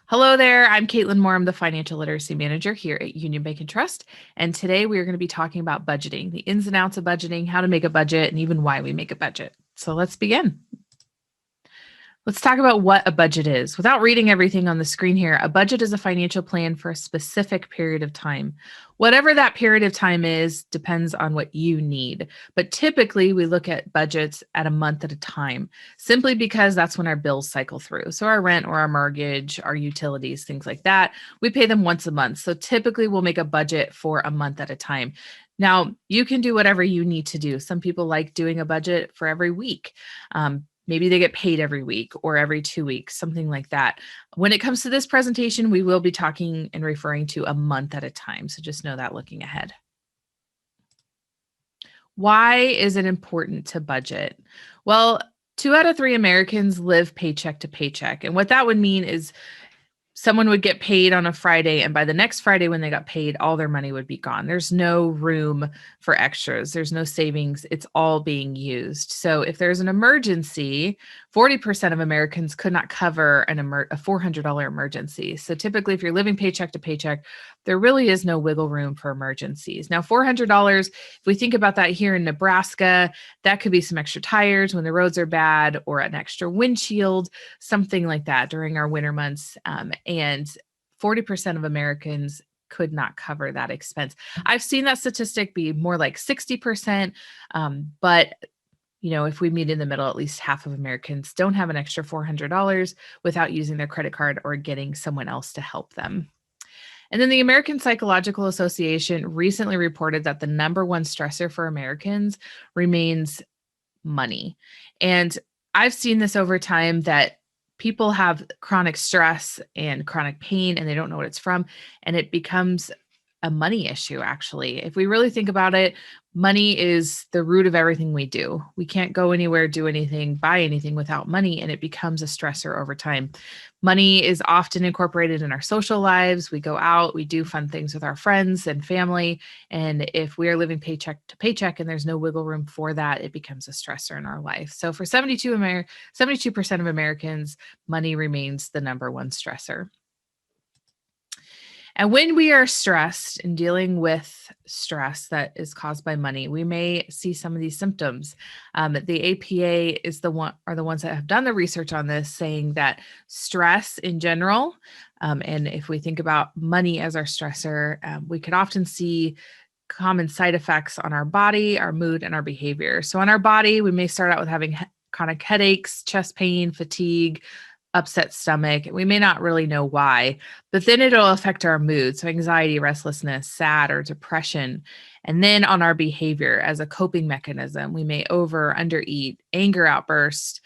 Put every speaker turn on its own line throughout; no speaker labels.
Hello there. I'm Caitlin Moore. I'm the Financial Literacy Manager here at Union Bank and Trust. And today we are going to be talking about budgeting, the ins and outs of budgeting, how to make a budget, and even why we make a budget. So let's begin. Let's talk about what a budget is. Without reading everything on the screen here, a budget is a financial plan for a specific period of time. Whatever that period of time is depends on what you need. But typically, we look at budgets at a month at a time, simply because that's when our bills cycle through. So, our rent or our mortgage, our utilities, things like that, we pay them once a month. So, typically, we'll make a budget for a month at a time. Now, you can do whatever you need to do. Some people like doing a budget for every week. Maybe they get paid every week or every 2 weeks, something like that. When it comes to this presentation, we will be talking and referring to a month at a time. So just know that looking ahead. Why is it important to budget? Well, 2 out of 3 Americans live paycheck to paycheck. And what that would mean is someone would get paid on a Friday, and by the next Friday when they got paid, all their money would be gone. There's no room for extras. There's no savings. It's all being used. So if there's an emergency, 40% of Americans could not cover a $400 emergency. So typically, if you're living paycheck to paycheck, there really is no wiggle room for emergencies. Now, $400, if we think about that here in Nebraska, that could be some extra tires when the roads are bad, or an extra windshield, something like that during our winter months. And 40% of Americans could not cover that expense. I've seen that statistic be more like 60%, but if we meet in the middle, at least half of Americans don't have an extra $400 without using their credit card or getting someone else to help them. And then the American Psychological Association recently reported that the number one stressor for Americans remains money. And I've seen this over time that people have chronic stress and chronic pain and they don't know what it's from, and it becomes a money issue. Actually, if we really think about it, money is the root of everything we do. We can't go anywhere, do anything, buy anything without money, and it becomes a stressor over time. Money is often incorporated in our social lives. We go out, we do fun things with our friends and family, and if we are living paycheck to paycheck and there's no wiggle room for that, it becomes a stressor in our life. So for 72% of Americans, money remains the number one stressor. And when we are stressed and dealing with stress that is caused by money, we may see some of these symptoms. The APA are the ones that have done the research on this, saying that stress in general, and if we think about money as our stressor, we could often see common side effects on our body, our mood, and our behavior. So on our body, we may start out with having chronic headaches, chest pain, fatigue, upset stomach. We may not really know why, but then it'll affect our mood. So anxiety, restlessness, sad, or depression. And then on our behavior as a coping mechanism, we may undereat, anger outburst,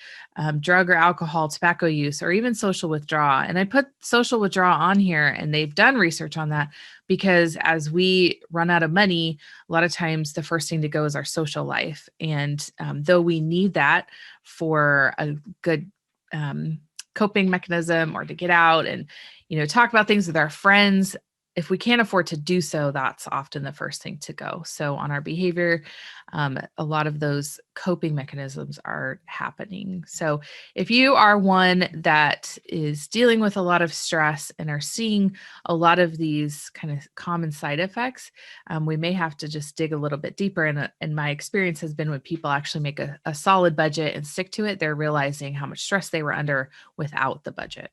drug or alcohol, tobacco use, or even social withdrawal. And I put social withdrawal on here, and they've done research on that because as we run out of money, a lot of times the first thing to go is our social life. And though we need that for a good coping mechanism or to get out and, talk about things with our friends, if we can't afford to do so, that's often the first thing to go. So on our behavior, a lot of those coping mechanisms are happening. So if you are one that is dealing with a lot of stress and are seeing a lot of these kind of common side effects, we may have to just dig a little bit deeper. And my experience has been when people actually make a solid budget and stick to it, they're realizing how much stress they were under without the budget.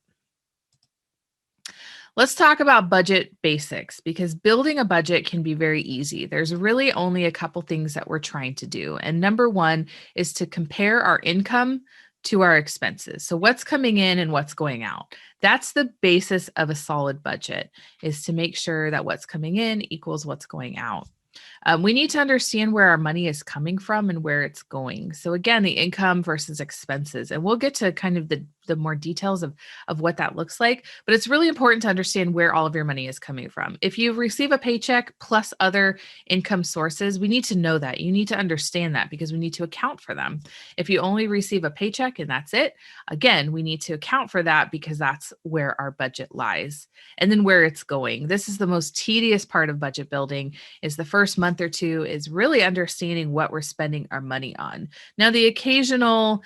Let's talk about budget basics, because building a budget can be very easy. There's really only a couple things that we're trying to do. And number one is to compare our income to our expenses. So what's coming in and what's going out. That's the basis of a solid budget, is to make sure that what's coming in equals what's going out. We need to understand where our money is coming from and where it's going. So again, the income versus expenses, and we'll get to kind of the more details of what that looks like, but it's really important to understand where all of your money is coming from. If you receive a paycheck plus other income sources, we need to know that. You need to understand that because we need to account for them. If you only receive a paycheck and that's it, again, we need to account for that because that's where our budget lies. And then where it's going. This is the most tedious part of budget building, is the first month or two is really understanding what we're spending our money on. Now, the occasional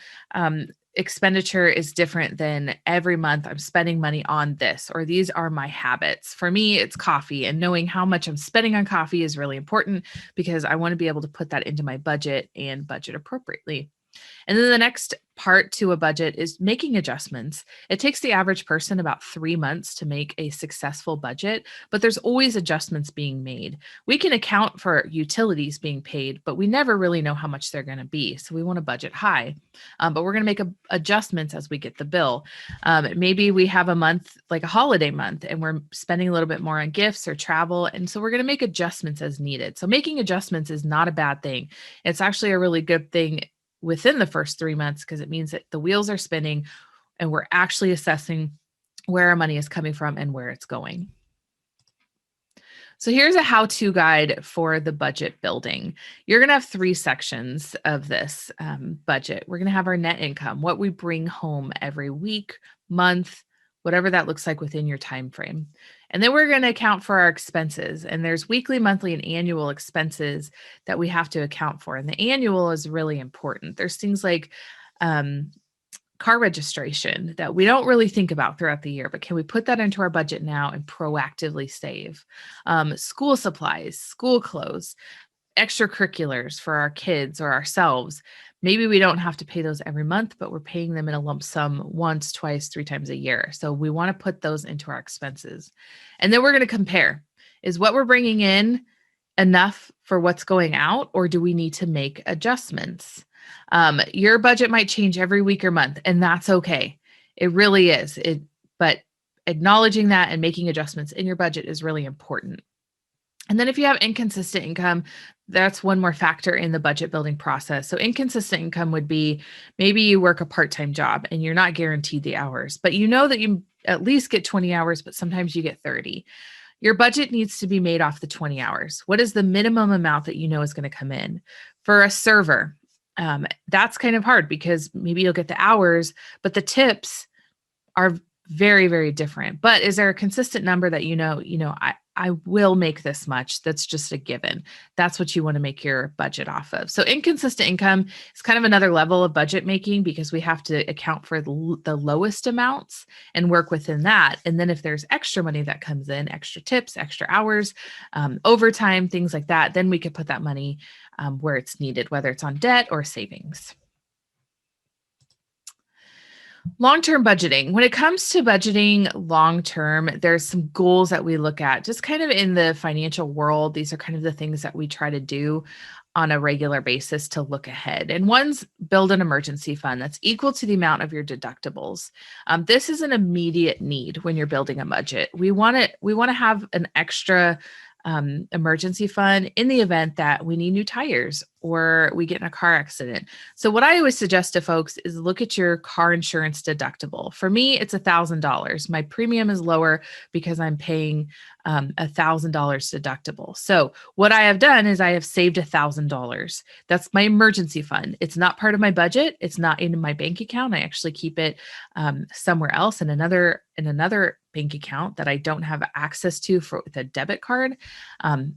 expenditure is different than every month I'm spending money on this, or these are my habits. For me, it's coffee, and knowing how much I'm spending on coffee is really important because I want to be able to put that into my budget and budget appropriately. And then the next part to a budget is making adjustments. It takes the average person about 3 months to make a successful budget, but there's always adjustments being made. We can account for utilities being paid, but we never really know how much they're going to be. So we want to budget high, but we're going to make adjustments as we get the bill. Maybe we have a month, like a holiday month, and we're spending a little bit more on gifts or travel. And so we're going to make adjustments as needed. So making adjustments is not a bad thing. It's actually a really good thing within the first 3 months, because it means that the wheels are spinning and we're actually assessing where our money is coming from and where it's going. So here's a how-to guide for the budget building. You're going to have 3 sections of this budget. We're going to have our net income, what we bring home every week, month, whatever that looks like within your time frame. And then we're going to account for our expenses. And there's weekly, monthly, and annual expenses that we have to account for. And the annual is really important. There's things like car registration that we don't really think about throughout the year, but can we put that into our budget now and proactively save? School supplies, school clothes, extracurriculars for our kids or ourselves. Maybe we don't have to pay those every month, but we're paying them in a lump sum once, twice, 3 times a year. So we want to put those into our expenses. And then we're going to compare. Is what we're bringing in enough for what's going out, or do we need to make adjustments? Your budget might change every week or month, and that's okay. It really is. But acknowledging that and making adjustments in your budget is really important. And then if you have inconsistent income, that's one more factor in the budget building process. So inconsistent income would be maybe you work a part-time job and you're not guaranteed the hours, but you know that you at least get 20 hours, but sometimes you get 30. Your budget needs to be made off the 20 hours. What is the minimum amount that you know is going to come in? For a server, that's kind of hard because maybe you'll get the hours, but the tips are very, very different. But is there a consistent number that I will make this much? That's just a given. That's what you want to make your budget off of. So inconsistent income is kind of another level of budget making because we have to account for the lowest amounts and work within that. And then if there's extra money that comes in, extra tips, extra hours, overtime, things like that, then we could put that money where it's needed, whether it's on debt or savings. Long-term budgeting. When it comes to budgeting long-term, there's some goals that we look at just kind of in the financial world. These are kind of the things that we try to do on a regular basis to look ahead. And one's build an emergency fund that's equal to the amount of your deductibles. This is an immediate need when you're building a budget. We want to have an extra emergency fund in the event that we need new tires or we get in a car accident. So what I always suggest to folks is look at your car insurance deductible. For me, it's $1,000. My premium is lower because I'm paying $1,000 deductible. So what I have done is I have saved $1,000. That's my emergency fund. It's not part of my budget. It's not in my bank account. I actually keep it somewhere else in another bank account that I don't have access to with a debit card.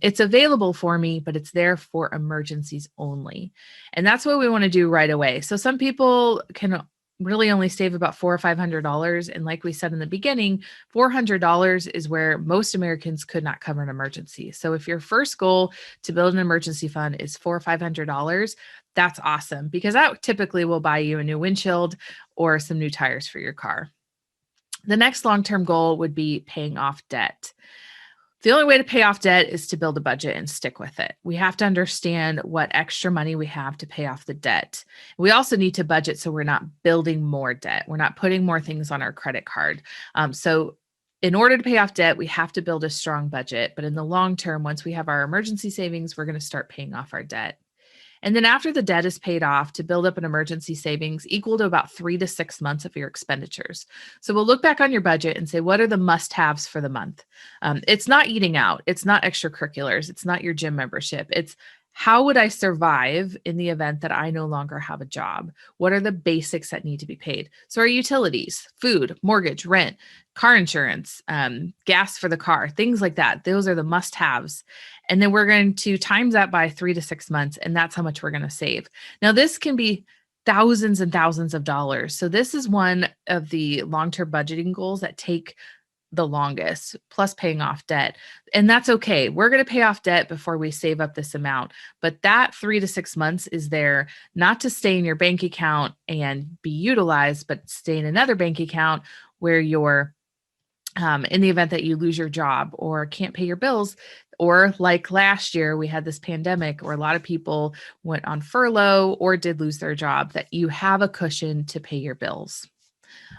It's available for me, but it's there for emergencies only. And that's what we want to do right away. So some people can really only save about $400 or $500. And like we said in the beginning, $400 is where most Americans could not cover an emergency. So if your first goal to build an emergency fund is $400 or $500, that's awesome because that typically will buy you a new windshield or some new tires for your car. The next long-term goal would be paying off debt. The only way to pay off debt is to build a budget and stick with it. We have to understand what extra money we have to pay off the debt. We also need to budget so we're not building more debt. We're not putting more things on our credit card. So in order to pay off debt, we have to build a strong budget. But in the long term, once we have our emergency savings, we're going to start paying off our debt. And then after the debt is paid off, to build up an emergency savings equal to about 3 to 6 months of your expenditures. So we'll look back on your budget and say, what are the must-haves for the month? It's not eating out. It's not extracurriculars. It's not your gym membership. It's how would I survive in the event that I no longer have a job? What are the basics that need to be paid? So our utilities, food, mortgage, rent, car insurance, gas for the car, things like that. Those are the must-haves. And then we're going to times that by 3 to 6 months, and that's how much we're going to save. Now, this can be thousands and thousands of dollars. So this is one of the long-term budgeting goals that take the longest, plus paying off debt. And that's okay. We're going to pay off debt before we save up this amount. But that 3 to 6 months is there not to stay in your bank account and be utilized, but stay in another bank account where you're in the event that you lose your job or can't pay your bills. Or like last year, we had this pandemic where a lot of people went on furlough or did lose their job, that you have a cushion to pay your bills.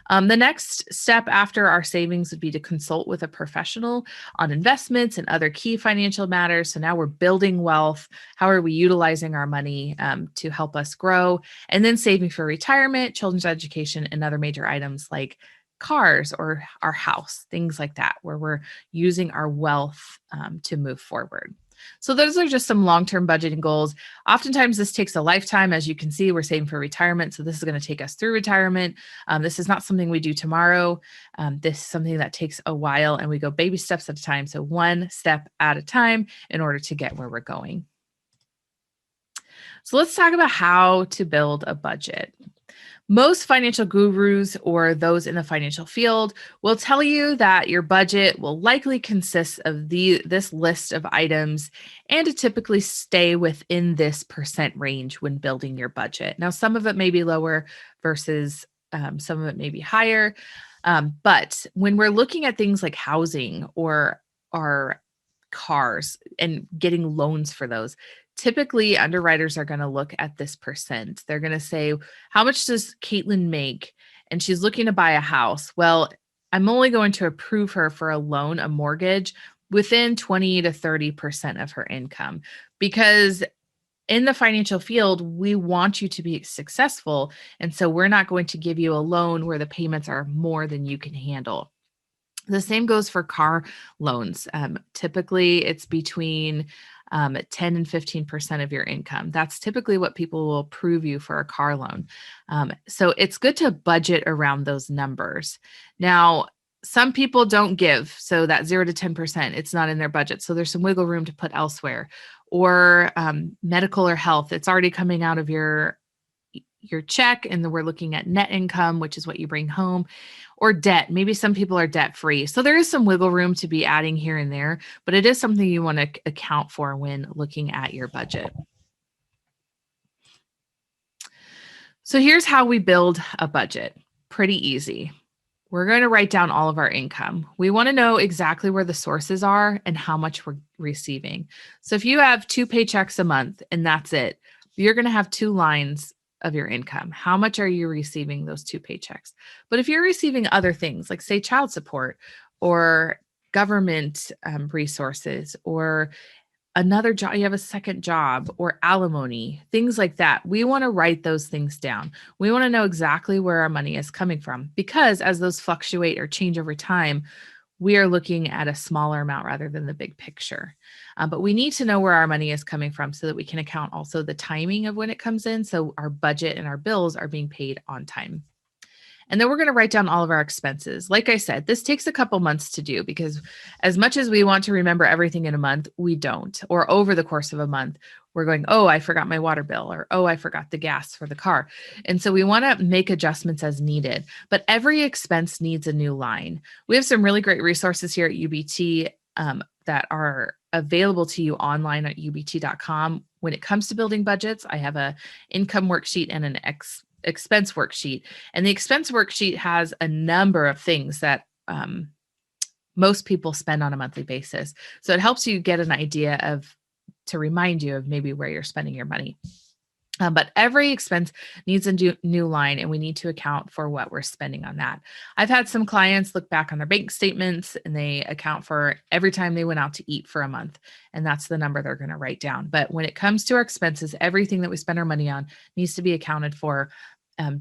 The next step after our savings would be to consult with a professional on investments and other key financial matters. So now we're building wealth. How are we utilizing our money to help us grow? And then saving for retirement, children's education, and other major items like cars or our house, things like that, where we're using our wealth to move forward. So those are just some long-term budgeting goals. Oftentimes this takes a lifetime. As you can see, we're saving for retirement. So this is going to take us through retirement. This is not something we do tomorrow. This is something that takes a while, and we go baby steps at a time. So one step at a time in order to get where we're going. So let's talk about how to build a budget. Most financial gurus or those in the financial field will tell you that your budget will likely consist of this list of items and to typically stay within this percent range when building your budget. Now, some of it may be lower versus some of it may be higher. But when we're looking at things like housing or our cars and getting loans for those, typically underwriters are going to look at this percent. They're going to say, how much does Caitlin make? And she's looking to buy a house. Well, I'm only going to approve her for a loan, a mortgage, within 20 to 30% of her income. Because in the financial field, we want you to be successful. And so we're not going to give you a loan where the payments are more than you can handle. The same goes for car loans. Typically, it's between 10 and 15% of your income. That's typically what people will approve you for a car loan. So it's good to budget around those numbers. Now, some people don't give. So that 0 to 10%, it's not in their budget. So there's some wiggle room to put elsewhere. Or medical or health, it's already coming out of your check, and then we're looking at net income, which is what you bring home, or debt. Maybe some people are debt free. So there is some wiggle room to be adding here and there, but it is something you want to account for when looking at your budget. So here's how we build a budget. Pretty easy. We're going to write down all of our income. We want to know exactly where the sources are and how much we're receiving. So if you have 2 paychecks a month and that's it, you're going to have 2 lines of your income. How much are you receiving those 2 paychecks? But if you're receiving other things, like say child support or government resources or another job, you have a second job or alimony, things like that, we want to write those things down. We want to know exactly where our money is coming from, because as those fluctuate or change over time, we are looking at a smaller amount rather than the big picture. But we need to know where our money is coming from so that we can account also the timing of when it comes in. So our budget and our bills are being paid on time. And then we're going to write down all of our expenses. Like I said, this takes a couple months to do, because as much as we want to remember everything in a month, we don't. Or over the course of a month, we're going, oh, I forgot my water bill, or, oh, I forgot the gas for the car. And so we want to make adjustments as needed, but every expense needs a new line. We have some really great resources here at UBT that are available to you online at ubt.com. When it comes to building budgets, I have an income worksheet and an expense worksheet. And the expense worksheet has a number of things that most people spend on a monthly basis. So it helps you get an idea to remind you of maybe where you're spending your money. But every expense needs a new line, and we need to account for what we're spending on that. I've had some clients look back on their bank statements and they account for every time they went out to eat for a month, and that's the number they're going to write down. But when it comes to our expenses, everything that we spend our money on needs to be accounted for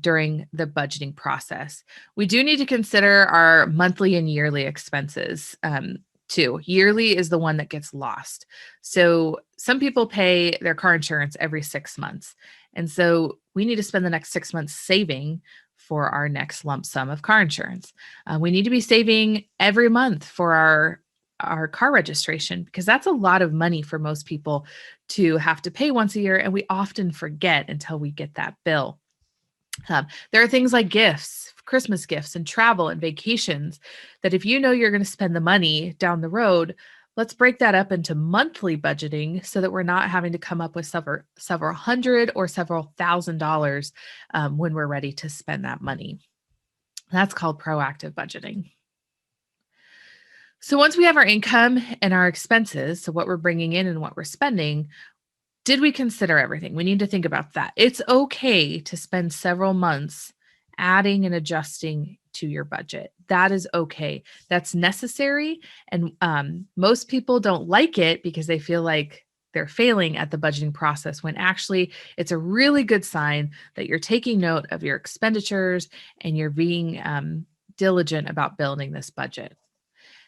during the budgeting process. We do need to consider our monthly and yearly expenses too. Yearly is the one that gets lost. So some people pay their car insurance every 6 months. And so we need to spend the next 6 months saving for our next lump sum of car insurance. We need to be saving every month for our car registration, because that's a lot of money for most people to have to pay once a year. And we often forget until we get that bill. There are things like gifts, Christmas gifts, and travel and vacations that if you know you're going to spend the money down the road, let's break that up into monthly budgeting so that we're not having to come up with several hundred or several $1,000s when we're ready to spend that money. That's called proactive budgeting. So once we have our income and our expenses, so what we're bringing in and what we're spending, did we consider everything? We need to think about that. It's okay to spend several months adding and adjusting to your budget. That is okay. That's necessary. And most people don't like it because they feel like they're failing at the budgeting process when actually it's a really good sign that you're taking note of your expenditures and you're being diligent about building this budget.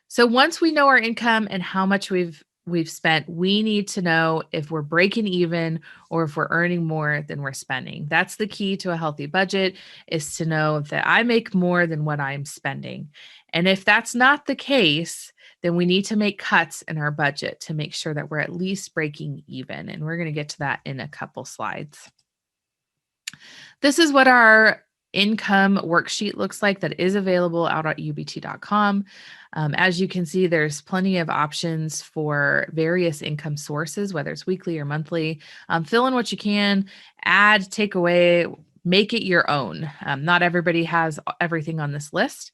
So once we know our income and how much we've spent, we need to know if we're breaking even or if we're earning more than we're spending. That's the key to a healthy budget, is to know that I make more than what I'm spending. And if that's not the case, then we need to make cuts in our budget to make sure that we're at least breaking even. And we're going to get to that in a couple slides. This is what our income worksheet looks like that is available out at ubt.com. As you can see, there's plenty of options for various income sources, whether it's weekly or monthly. Fill in what you can, add, take away, make it your own. Not everybody has everything on this list,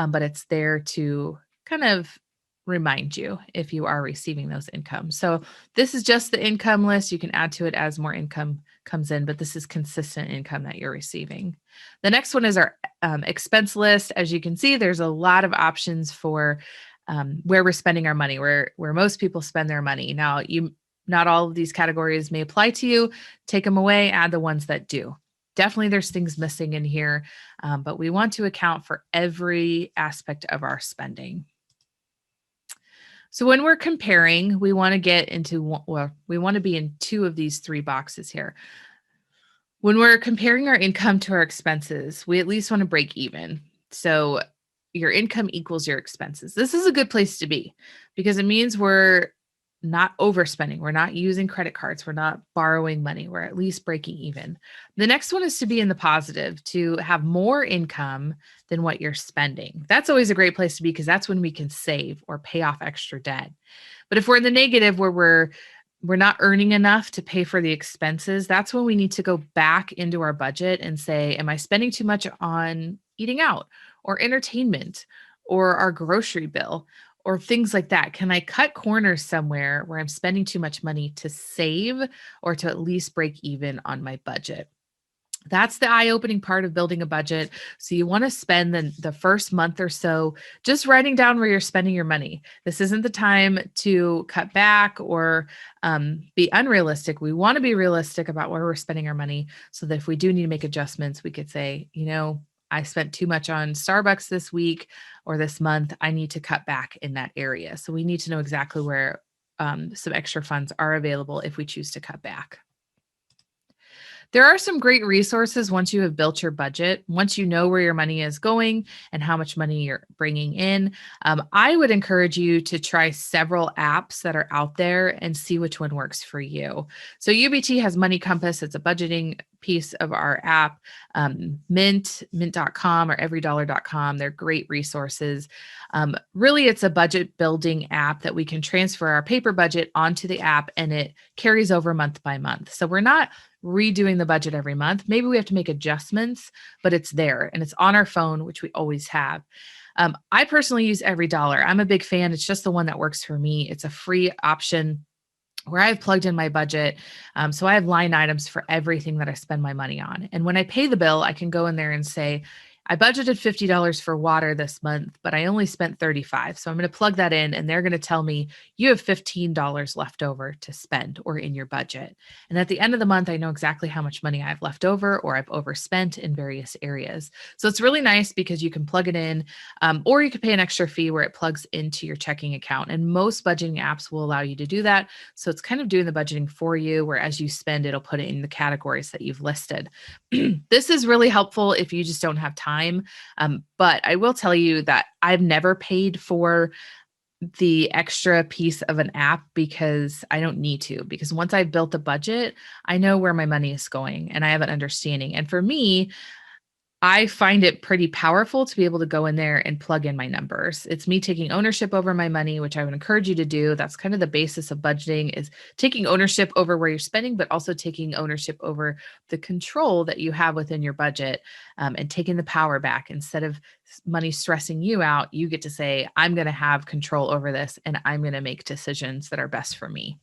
but it's there to kind of remind you if you are receiving those incomes. So this is just the income list. You can add to it as more income comes in, but this is consistent income that you're receiving. The next one is our expense list. As you can see, there's a lot of options for where we're spending our money, where most people spend their money. Now, not all of these categories may apply to you. Take them away, add the ones that do. Definitely there's things missing in here, but we want to account for every aspect of our spending. So when we're comparing, we want to get into, we want to be in two of these three boxes here. When we're comparing our income to our expenses, we at least want to break even. So your income equals your expenses. This is a good place to be because it means we're not overspending. We're not using credit cards. We're not borrowing money. We're at least breaking even. The next one is to be in the positive, to have more income than what you're spending. That's always a great place to be because that's when we can save or pay off extra debt. But if we're in the negative where we're not earning enough to pay for the expenses, that's when we need to go back into our budget and say, am I spending too much on eating out or entertainment or our grocery bill or things like that? Can I cut corners somewhere where I'm spending too much money to save or to at least break even on my budget? That's the eye-opening part of building a budget. So you want to spend the first month or so just writing down where you're spending your money. This isn't the time to cut back or be unrealistic. We want to be realistic about where we're spending our money so that if we do need to make adjustments, we could say, I spent too much on Starbucks this week or this month. I need to cut back in that area. So we need to know exactly where some extra funds are available if we choose to cut back. There are some great resources once you have built your budget, once you know where your money is going and how much money you're bringing in. I would encourage you to try several apps that are out there and see which one works for you. So UBT has Money Compass. It's a budgeting piece of our app. Mint.com or everydollar.com. They're great resources. Really, it's a budget building app that we can transfer our paper budget onto the app and it carries over month by month. So we're not redoing the budget every month. Maybe we have to make adjustments, but it's there and it's on our phone, which we always have. I personally use Every Dollar. I'm a big fan. It's just the one that works for me. It's a free option where I've plugged in my budget. So I have line items for everything that I spend my money on. And when I pay the bill, I can go in there and say, I budgeted $50 for water this month, but I only spent $35. So I'm going to plug that in and they're going to tell me you have $15 left over to spend or in your budget. And at the end of the month, I know exactly how much money I have left over or I've overspent in various areas. So it's really nice because you can plug it in or you can pay an extra fee where it plugs into your checking account. And most budgeting apps will allow you to do that. So it's kind of doing the budgeting for you, where as you spend, it'll put it in the categories that you've listed. This is really helpful if you just don't have time. But I will tell you that I've never paid for the extra piece of an app because I don't need to, because once I've built a budget, I know where my money is going and I have an understanding. And for me, I find it pretty powerful to be able to go in there and plug in my numbers. It's me taking ownership over my money, which I would encourage you to do. That's kind of the basis of budgeting, is taking ownership over where you're spending, but also taking ownership over the control that you have within your budget, and taking the power back. Instead of money stressing you out, you get to say, I'm going to have control over this and I'm going to make decisions that are best for me.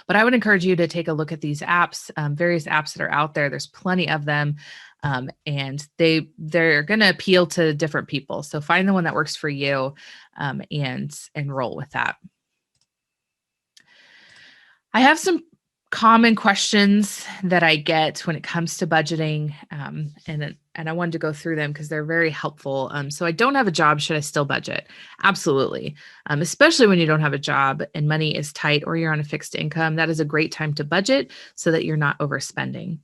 But I would encourage you to take a look at these apps, various apps that are out there. There's plenty of them, and they're going to appeal to different people. So find the one that works for you, and roll with that. I have some common questions that I get when it comes to budgeting, and I wanted to go through them because they're very helpful. So I don't have a job. Should I still budget? Absolutely. Especially when you don't have a job and money is tight or you're on a fixed income, that is a great time to budget so that you're not overspending.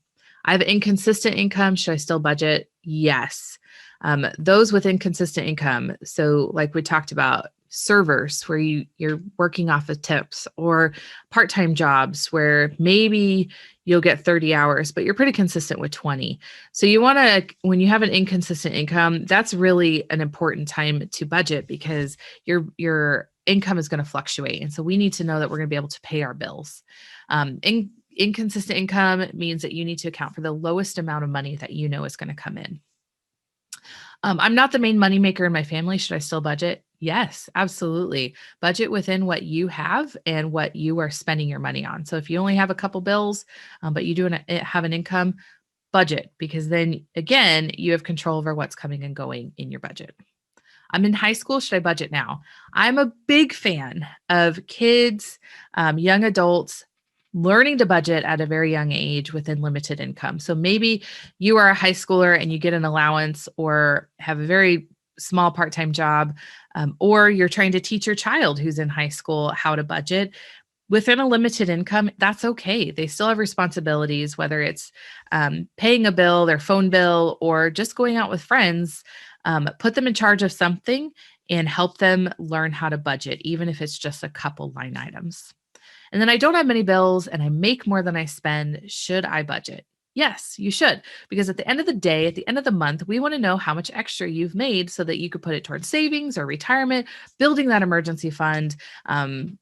I have inconsistent income. Should I still budget? Yes. Those with inconsistent income. So like we talked about, servers where you're working off of tips, or part-time jobs where maybe you'll get 30 hours, but you're pretty consistent with 20. So you want to, when you have an inconsistent income, that's really an important time to budget because your income is going to fluctuate. And so we need to know that we're going to be able to pay our bills. Inconsistent income means that you need to account for the lowest amount of money that you know is going to come in. I'm not the main moneymaker in my family. Should I still budget? Yes, absolutely. Budget within what you have and what you are spending your money on. So if you only have a couple bills, but you do have an income, budget, because then again, you have control over what's coming and going in your budget. I'm in high school. Should I budget now? I'm a big fan of kids, young adults learning to budget at a very young age within limited income. So maybe you are a high schooler and you get an allowance or have a very small part-time job, or you're trying to teach your child who's in high school how to budget within a limited income. That's okay. They still have responsibilities, whether it's paying a bill, their phone bill, or just going out with friends. Put them in charge of something and help them learn how to budget, even if it's just a couple line items. And then I don't have many bills and I make more than I spend. Should I budget? Yes, you should. Because at the end of the day, at the end of the month, we want to know how much extra you've made so that you could put it towards savings or retirement, building that emergency fund,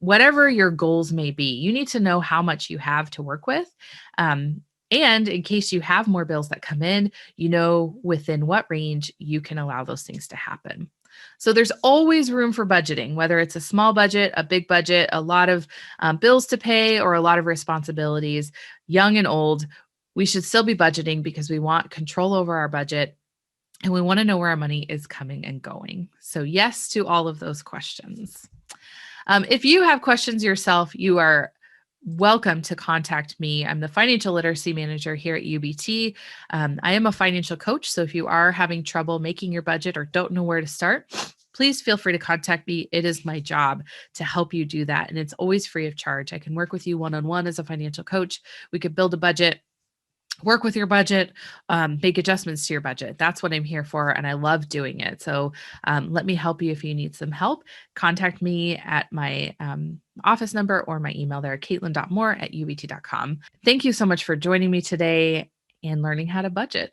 whatever your goals may be. You need to know how much you have to work with. And in case you have more bills that come in, you know within what range you can allow those things to happen. So there's always room for budgeting, whether it's a small budget, a big budget, a lot of bills to pay, or a lot of responsibilities, young and old. We should still be budgeting because we want control over our budget and we want to know where our money is coming and going. So yes to all of those questions. If you have questions yourself, you are welcome to contact me. I'm the financial literacy manager here at UBT. I am a financial coach. So if you are having trouble making your budget or don't know where to start, please feel free to contact me. It is my job to help you do that. And it's always free of charge. I can work with you one-on-one as a financial coach. We could build a budget, work with your budget, make adjustments to your budget. That's what I'm here for. And I love doing it. So let me help you if you need some help. Contact me at my office number or my email there, caitlin.moore@ubt.com. Thank you so much for joining me today and learning how to budget.